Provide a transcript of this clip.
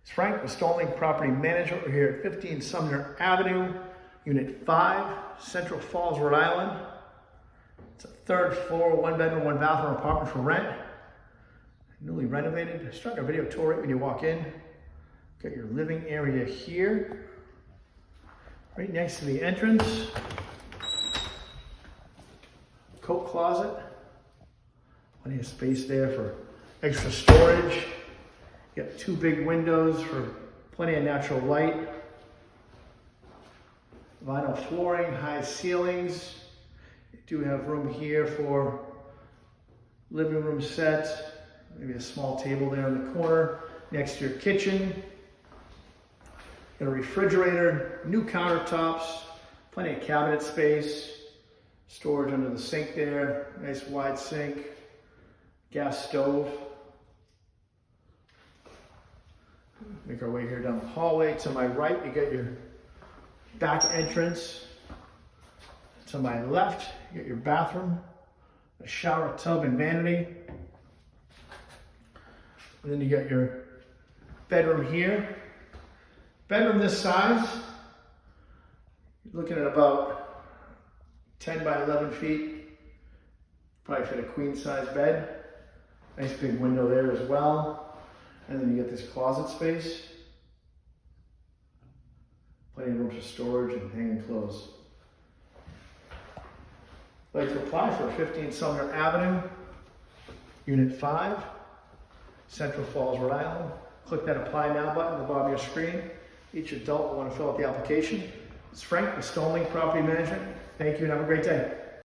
It's Frank with Stonelink Property Management. We're here at 15 Sumner Avenue, Unit 5, Central Falls, Rhode Island. It's a third floor, one bedroom, one bathroom apartment for rent. Newly renovated. Start a video tour right when you walk in. Got your living area here, right next to the entrance. Coat closet. Plenty of space there for extra storage. You got two big windows for plenty of natural light. Vinyl flooring, high ceilings. You do have room here for living room set. Maybe a small table there in the corner next to your kitchen. Got a refrigerator, new countertops, plenty of cabinet space. Storage under the sink there, nice wide sink. Gas stove. Make our way here down the hallway. To my right, you got your back entrance. To my left, you got your bathroom, a shower tub and vanity. And then you got your bedroom here. Bedroom this size, you're looking at about 10 by 11 feet. Probably fit a queen size bed. Nice big window there as well. And then you get this closet space. Plenty of room for storage and hanging clothes. I'd like to apply for 15 Sumner Avenue, Unit 5, Central Falls, Rhode Island. Click that Apply Now button at the bottom of your screen. Each adult will want to fill out the application. It's Frank with Stonelink Property Management. Thank you and have a great day.